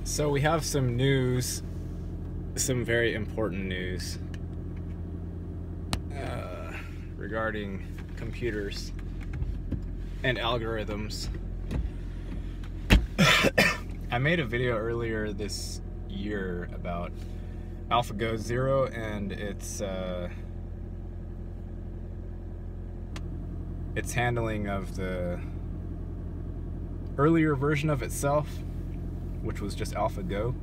So we have some news, some very important news regarding computers and algorithms. I made a video earlier this year about AlphaGo Zero and its handling of the earlier version of itself, which was just AlphaGo.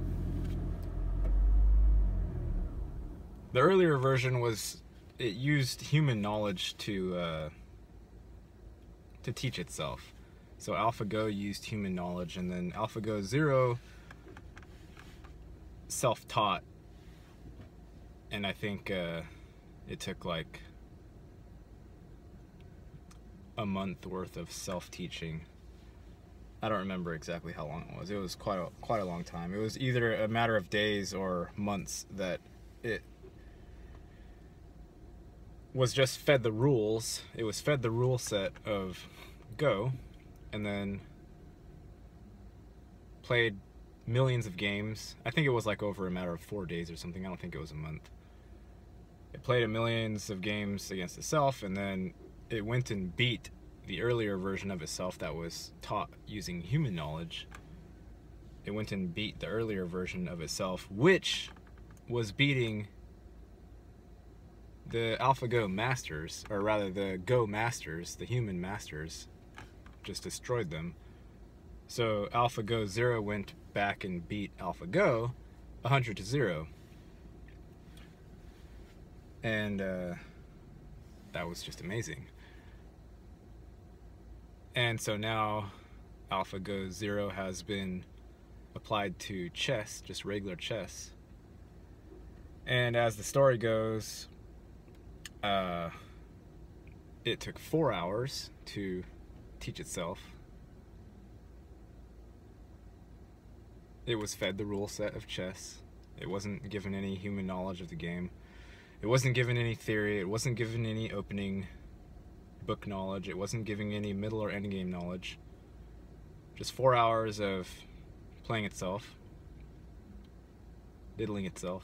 The earlier version it used human knowledge to teach itself. So AlphaGo used human knowledge, and then AlphaGo Zero self-taught, and I think it took like a month worth of self-teaching. I don't remember exactly how long it was. It was quite a long time. It was either a matter of days or months that it was just fed the rules. It was fed the rule set of Go, and then played millions of games. I think it was like over a matter of 4 days or something. I don't think it was a month. It played millions of games against itself, and then it went and beat the earlier version of itself that was taught using human knowledge. It went and beat the earlier version of itself, which was beating the AlphaGo masters, or rather the Go masters, the human masters, just destroyed them. So AlphaGo Zero went back and beat AlphaGo 100-0. And that was just amazing. And so now AlphaGo Zero has been applied to chess, just regular chess. And as the story goes, it took 4 hours to teach itself. It was fed the rule set of chess. It wasn't given any human knowledge of the game. It wasn't given any theory. It wasn't given any opening book knowledge. It wasn't giving any middle or end game knowledge. Just 4 hours of playing itself, diddling itself.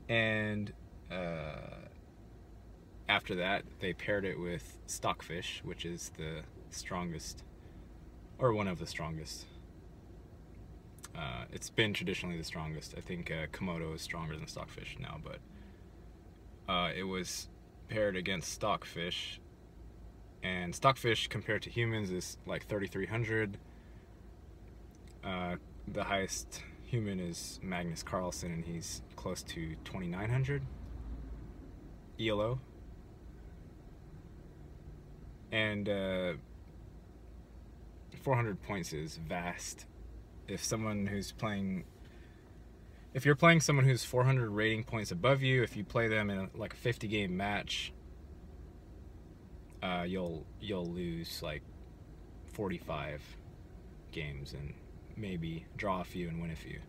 And after that, they paired it with Stockfish, which is the strongest, or one of the strongest. It's been traditionally the strongest. I think Komodo is stronger than Stockfish now, but it was paired against Stockfish, and Stockfish compared to humans is like 3,300. The highest human is Magnus Carlsen, and he's close to 2,900 ELO. And 400 points is vast. If you're playing someone who's 400 rating points above you, if you play them in like a 50-game match, you'll lose like 45 games and maybe draw a few and win a few.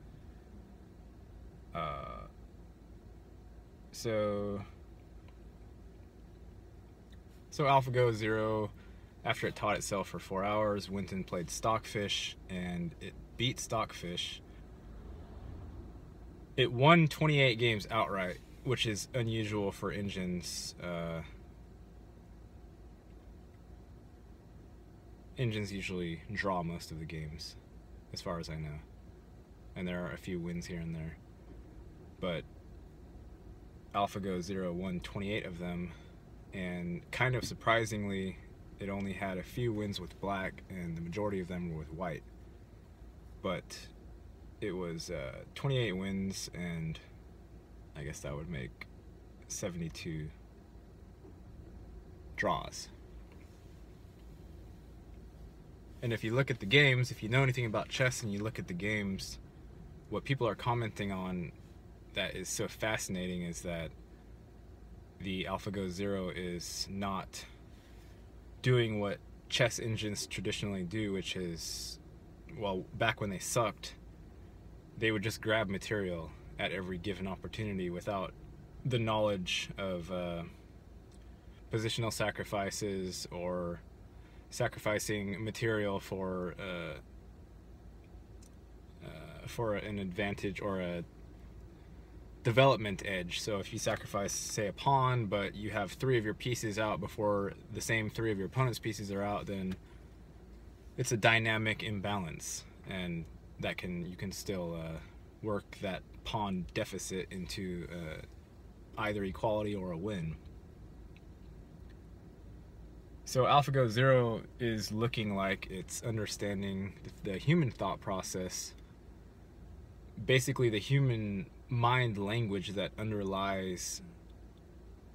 So AlphaGo Zero, after it taught itself for 4 hours, went and played Stockfish, and it beat Stockfish. It won 28 games outright, which is unusual for engines. Engines usually draw most of the games, as far as I know. And there are a few wins here and there. But AlphaGo Zero won 28 of them, and kind of surprisingly, it only had a few wins with black, and the majority of them were with white. But it was 28 wins, and I guess that would make 72 draws. And if you look at the games, if you know anything about chess and you look at the games, what people are commenting on that is so fascinating is that the AlphaGo Zero is not doing what chess engines traditionally do, which is, well, back when they sucked, they would just grab material at every given opportunity without the knowledge of positional sacrifices or sacrificing material for an advantage or a development edge. So if you sacrifice, say, a pawn, but you have 3 of your pieces out before the same 3 of your opponent's pieces are out, then it's a dynamic imbalance, and that you can still work that pawn deficit into either equality or a win. So AlphaGo Zero is looking like it's understanding the human thought process, basically the human mind language that underlies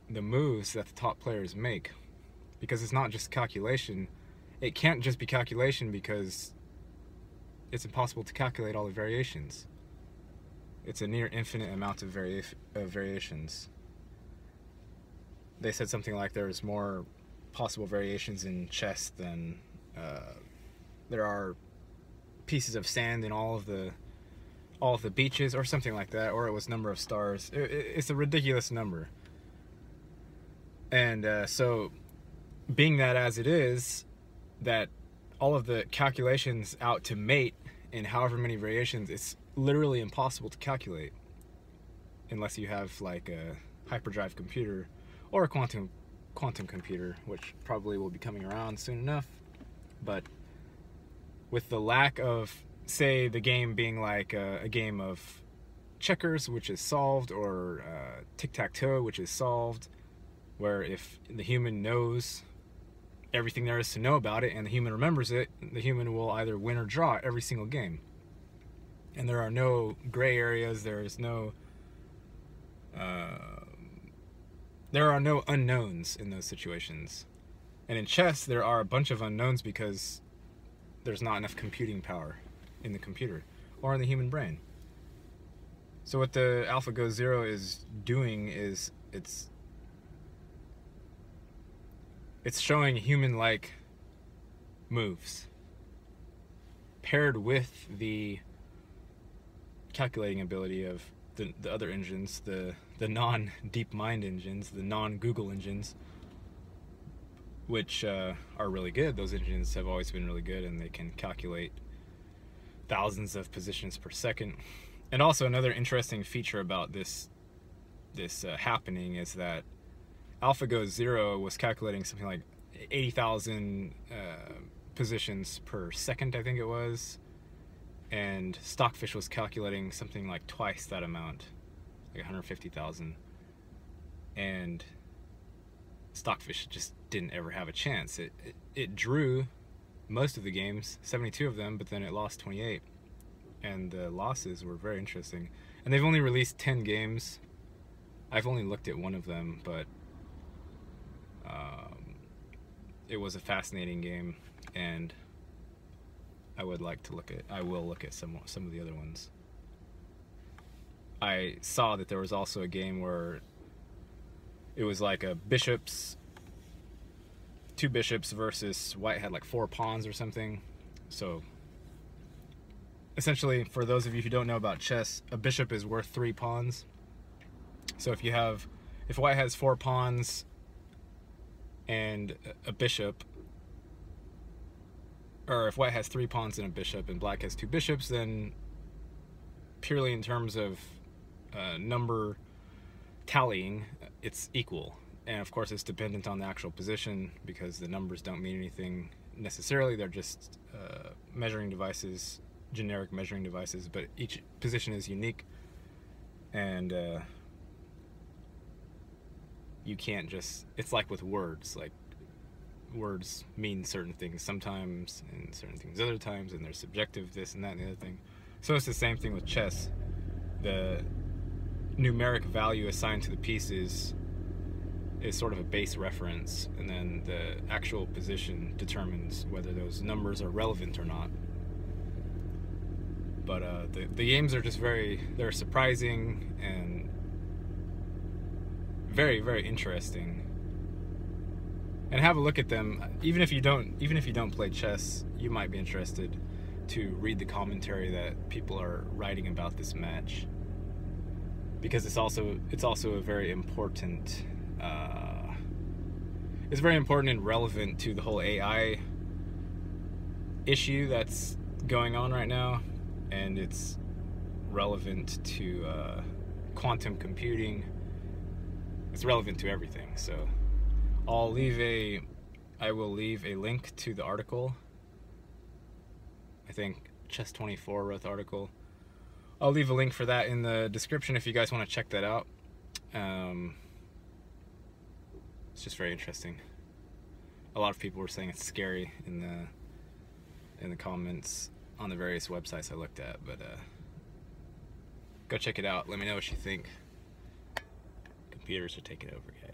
the moves that the top players make. Because it's not just calculation. It can't just be calculation because it's impossible to calculate all the variations. It's a near infinite amount of variations. They said something like there's more possible variations in chess than there are pieces of sand in all of the beaches, or something like that, or it was number of stars. It's a ridiculous number. And so being that as it is, that all of the calculations out to mate in however many variations, it's literally impossible to calculate unless you have like a hyperdrive computer or a quantum computer, which probably will be coming around soon enough. But with the lack of, say, the game being like a game of checkers, which is solved, or tic-tac-toe, which is solved, where if the human knows everything there is to know about it and the human remembers it, the human will either win or draw every single game. And there are no gray areas, there are no unknowns in those situations. And in chess, there are a bunch of unknowns because there's not enough computing power in the computer or in the human brain. So what the AlphaGo Zero is doing is it's showing human-like moves paired with the calculating ability of the other engines, the non-DeepMind engines, the non-Google engines, which are really good. Those engines have always been really good, and they can calculate thousands of positions per second. And also another interesting feature about this happening is that AlphaGo Zero was calculating something like 80,000 positions per second, I think it was, and Stockfish was calculating something like twice that amount, like 150,000, and Stockfish just didn't ever have a chance. It drew most of the games, 72 of them, but then it lost 28, and the losses were very interesting. And they've only released 10 games. I've only looked at one of them, but it was a fascinating game, and I will look at some of the other ones. I saw that there was also a game where it was like two bishops versus white had like 4 pawns or something. So essentially, for those of you who don't know about chess, a bishop is worth 3 pawns. So if white has 4 pawns and a bishop, or if white has 3 pawns and a bishop and black has 2 bishops, then purely in terms of number tallying, it's equal. And of course it's dependent on the actual position, because the numbers don't mean anything necessarily. They're just measuring devices, generic measuring devices, but each position is unique, and you can't just, it's like with words, like words mean certain things sometimes and certain things other times, and they're subjective, this and that and the other thing. So it's the same thing with chess. The numeric value assigned to the pieces is sort of a base reference, and then the actual position determines whether those numbers are relevant or not. But the games are just they're surprising and very, very interesting. And have a look at them. Even if you don't play chess, you might be interested to read the commentary that people are writing about this match, because it's also a very important. It's very important and relevant to the whole AI issue that's going on right now, and it's relevant to quantum computing. It's relevant to everything. So I will leave a link to the article. I think Chess24 wrote the article. I'll leave a link for that in the description if you guys want to check that out. It's just very interesting. A lot of people were saying it's scary in the comments on the various websites I looked at, but go check it out. Let me know what you think. Computers are taking over, guys.